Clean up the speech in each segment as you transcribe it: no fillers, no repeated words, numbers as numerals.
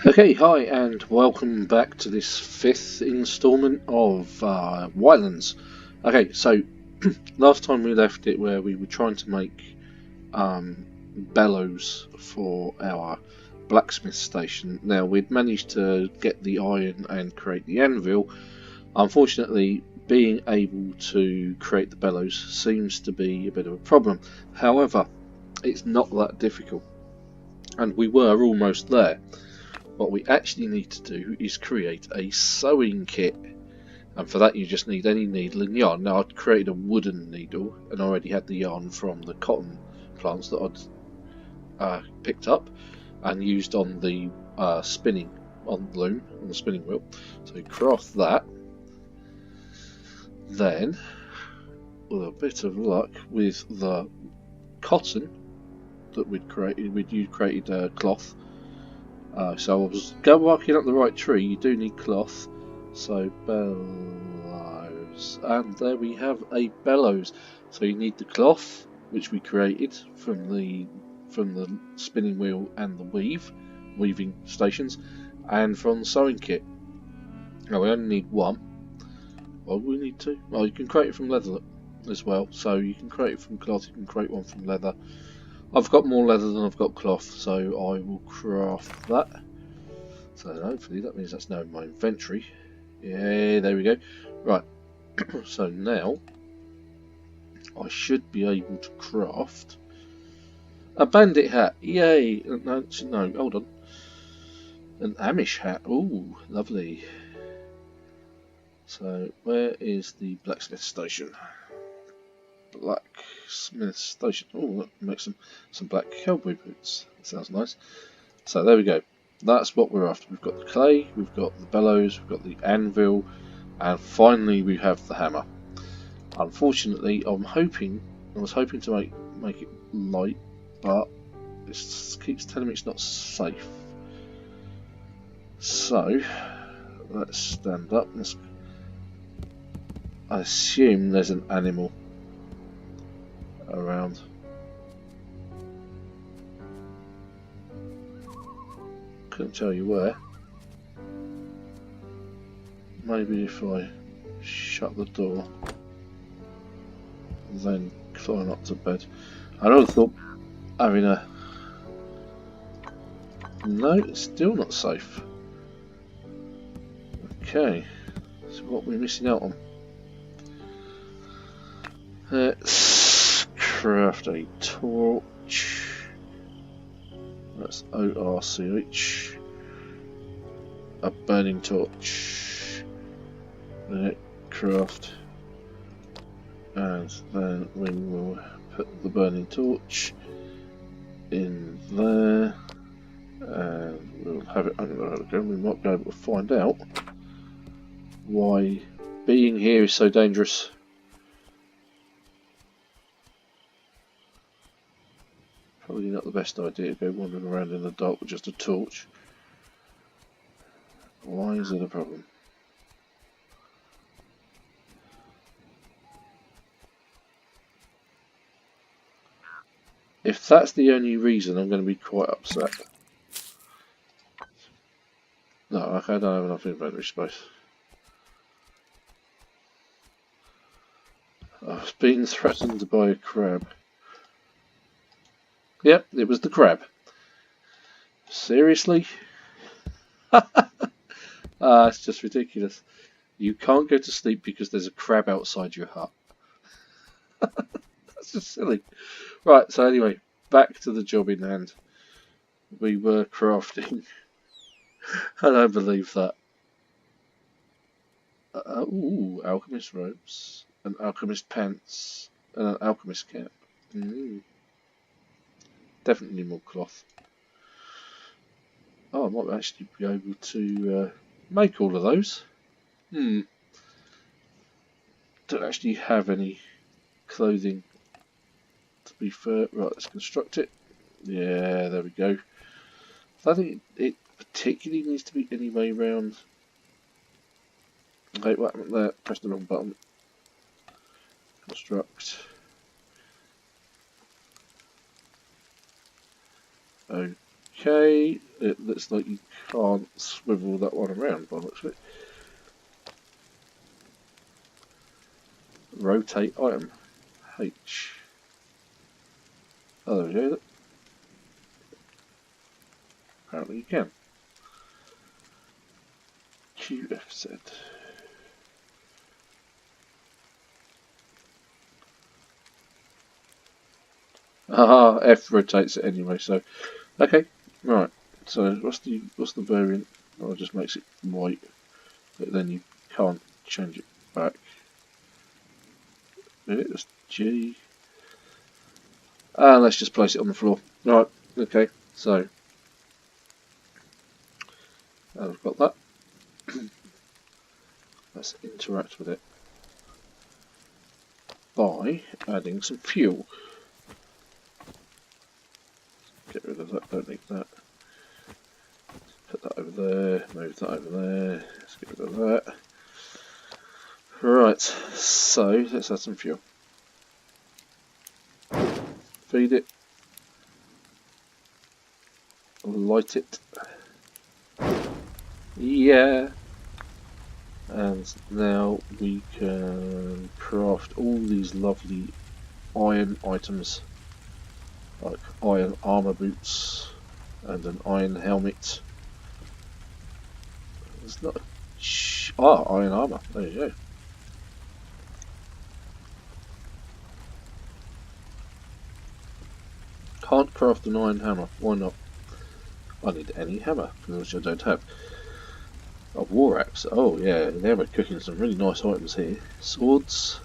Okay, hi, and welcome back to this fifth instalment of Ylands. Okay, so last time we left it where we were trying to make bellows for our blacksmith station. Now, we'd managed to get the iron and create the anvil. Unfortunately, being able to create the bellows seems to be a bit of a problem. However, it's not that difficult, and we were almost there. What we actually need to do is create a sewing kit, and for that you just need any needle and yarn. Now, I'd created a wooden needle and already had the yarn from the cotton plants that I'd picked up and used on the spinning on the spinning wheel. So craft that. Then, with a bit of luck with the cotton that we'd created cloth. So I was working up the right tree. You do need cloth, so bellows, and there we have a bellows. So you need the cloth, which we created from the spinning wheel and the weaving stations, and from the sewing kit. Now we only need one. Well, we need two. Well, you can create it from leather as well. So you can create it from cloth. You can create one from leather. I've got more leather than I've got cloth, so I will craft that. So hopefully that means that's now in my inventory. Yeah, there we go. Right, so now I should be able to craft a bandit hat. Yay! No, hold on. An Amish hat. Ooh, lovely. So where is the blacksmith station? Blacksmith Station. Oh, look, make some black cowboy boots. That sounds nice. So there we go. That's what we're after. We've got the clay, we've got the bellows, we've got the anvil, and finally we have the hammer. Unfortunately, I was hoping to make it light, but it keeps telling me it's not safe. So let's stand up. I assume there's an animal around. Couldn't tell you where. Maybe if I shut the door, then climb up to bed. I would have thought having a... No, it's still not safe. Okay, so what are we missing out on? Let's craft a torch. That's ORCH. A burning torch. Then craft. And then we will put the burning torch in there. And we'll have it under there again. We might be able to find out why being here is so dangerous. Probably not the best idea to go wandering around in the dark with just a torch. Why is it a problem? If that's the only reason, I'm going to be quite upset. No, okay, I don't have enough inventory space. I've been threatened by a crab. Yep, it was the crab. Seriously? It's just ridiculous. You can't go to sleep because there's a crab outside your hut. That's just silly. Right, so anyway, back to the job in hand. We were crafting. I don't believe that. Ooh, alchemist robes, an alchemist pants, and an alchemist cap. Definitely need more cloth. Oh, I might actually be able to make all of those. Don't actually have any clothing, to be fair. Right, let's construct it. Yeah, there we go. I think it particularly needs to be any way round. Okay, what happened there? Press the wrong button. Construct. Okay, it looks like you can't swivel that one around by the looks of it. Rotate item. H. Oh, there we go. Apparently you can. QFZ. Ah, F rotates it anyway, so okay, right. So what's the variant? Oh, it just makes it white, but then you can't change it back. It's G. Let's just place it on the floor. Right, okay, so I've got that. Let's interact with it by adding some fuel. Get rid of that, don't need that. Put that over there, move that over there, let's get rid of that. Right, so let's add some fuel. Feed it. Light it. Yeah. And now we can craft all these lovely iron items, like iron armour boots and an iron helmet. It's not iron armour, there you go. Can't craft an iron hammer, why not? I need any hammer, which I don't have. A war axe, oh yeah, now we're cooking some really nice items here. Swords,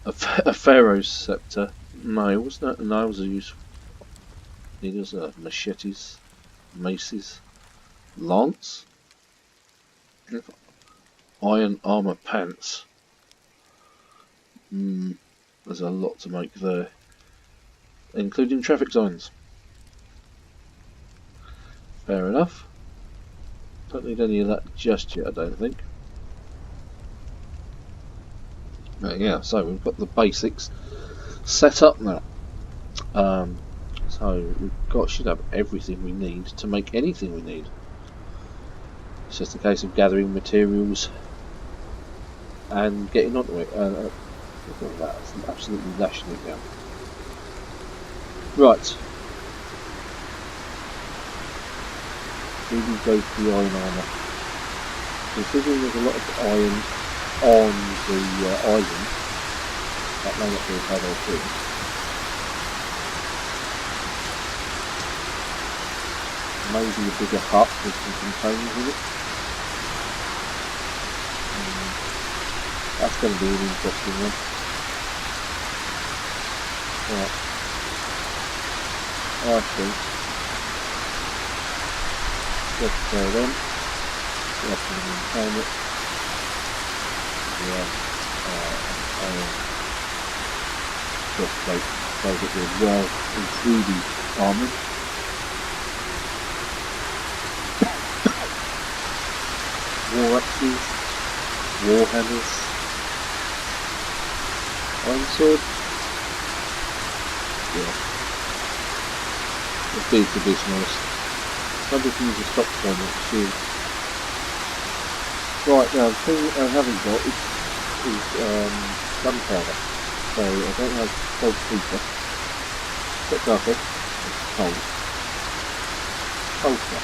a pharaoh's scepter, nails, nails are useful. Needles, machetes, maces, lance, iron armour pants. There's a lot to make there, including traffic signs. Fair enough. Don't need any of that just yet, I don't think. Yeah, so we've got the basics set up now. So should have everything we need to make anything we need. It's just a case of gathering materials and getting onto it. Look at that, it's absolutely lashing it down. Right. We will go for the iron armour. Considering there's a lot of iron on the island, that may not be a bad idea. Maybe a bigger hut with some containers in it. That's going to be an interesting one. Right. I think let's go then. Let's maintain it. Yeah. Just like it with well and 3D armour. War axes, war hammers, iron sword. Yeah. It's big to be nice. Maybe we can use a stock one or two. Right, now the thing I haven't got is gunpowder. So I don't have cold paper. Got nothing. It's cold. Sulphur.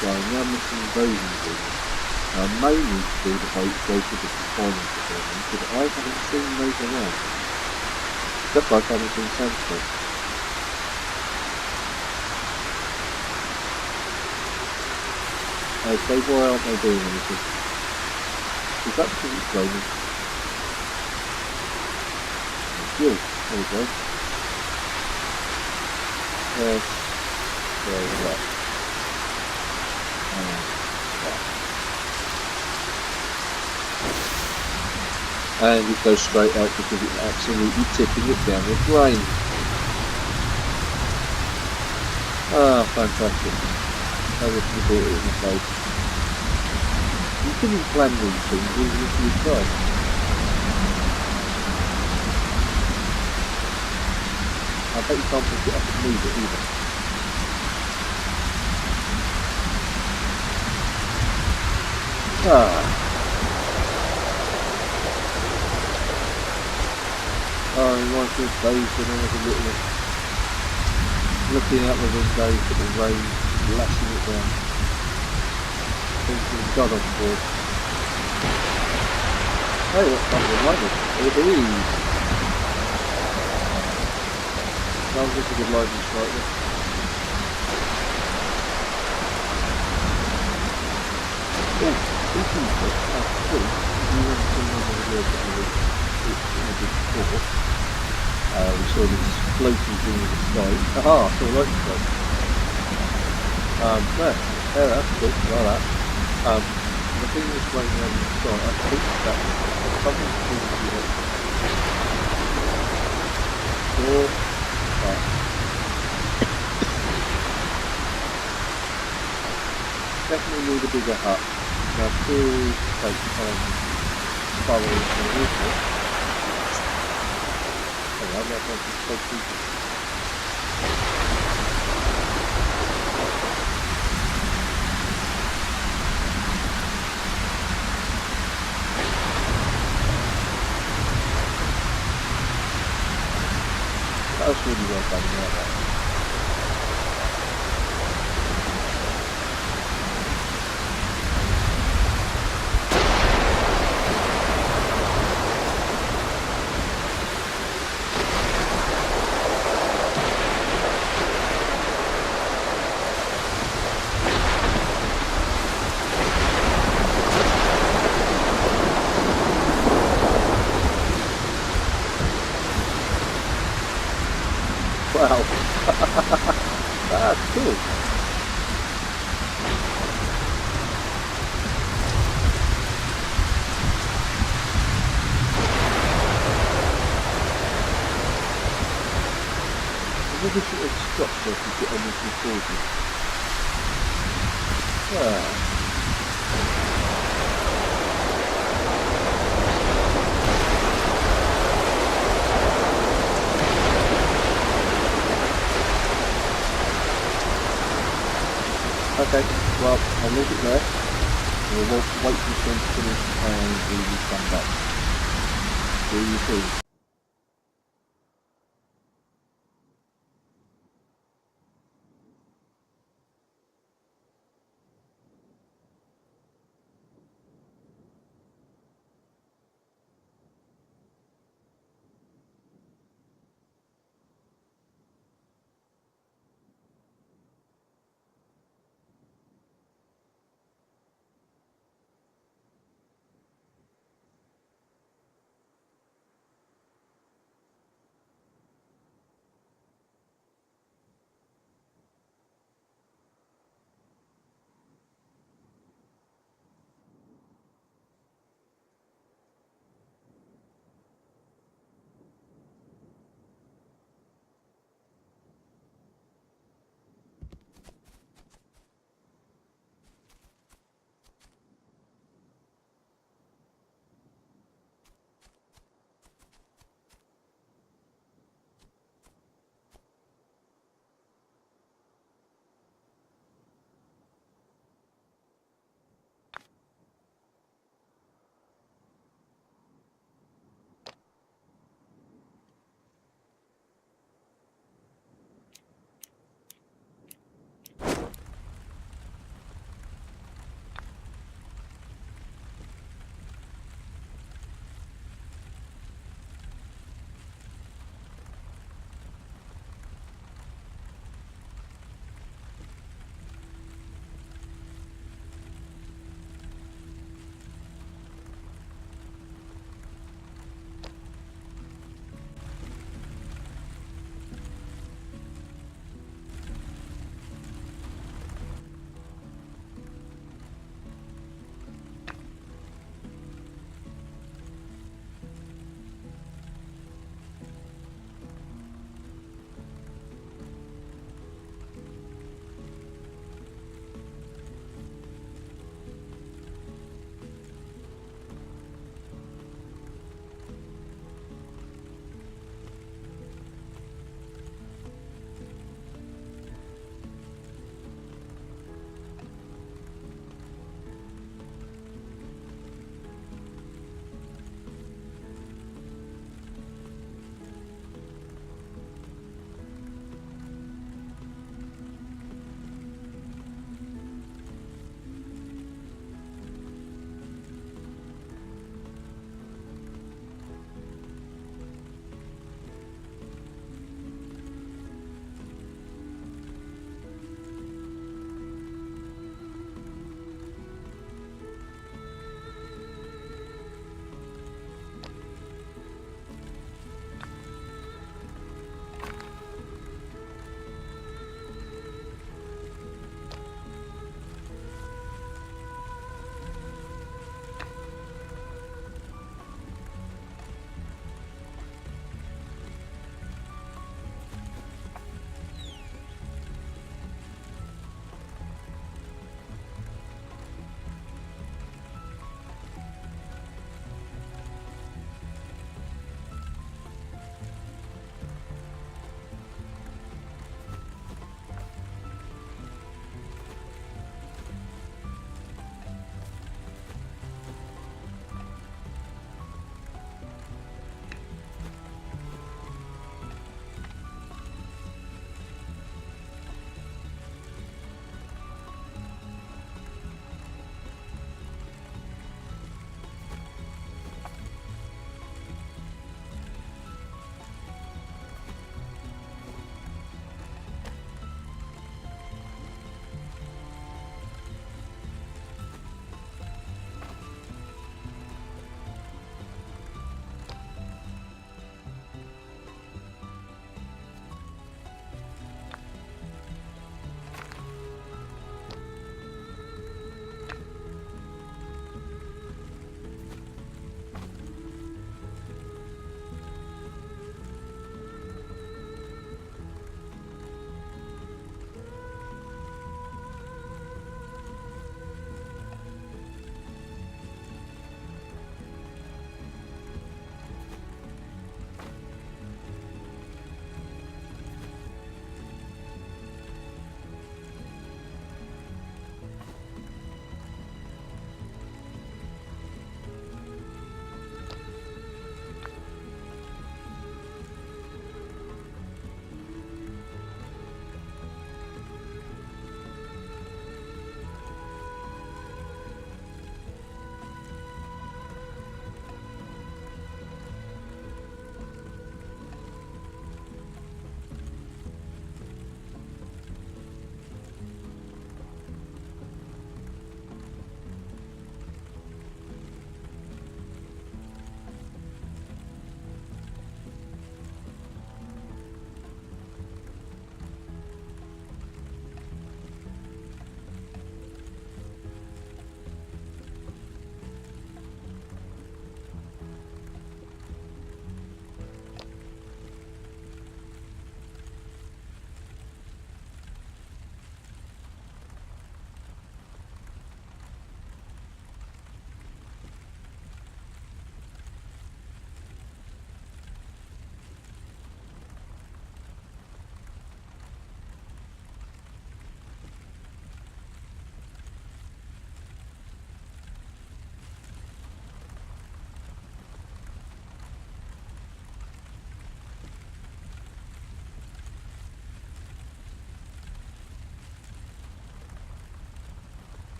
So I'm now missing those ingredients. I may need to do the boat go to the refining department, but I haven't seen those around. Just like I haven't seen sandstone. Okay, why aren't they doing anything? Is that because it's raining? Fuel, there we go. Yes, there we go. And it goes straight out because it's absolutely tipping it down with rain. Ah, fantastic. I wish you bought it in the place. You couldn't plan these things even if you tried. I bet you can't pick it up and move it either. Oh, like those days when I was a little, looking out the windows at the rain, lashing it down, thinking, God on board. Hey, that's something like it. It is. That was just a good lightning strike there. Oh, speaking of which, I think you want to know the word that I was before. We saw this floating thing in the sky. Aha, I saw a lightning strike. There, that's good, like that. The thing that's floating around in the sky, I think that's something to do with it. Or that. Definitely need a bigger hut. Now, still take time following the water. Oh, I'm not going to take people. That's really well done, like that. Wow, that's cool. I wish it had stopped so I could get on this recording. Okay, well, I'll leave it there. We'll wait for this one to finish and we will come back. See you soon.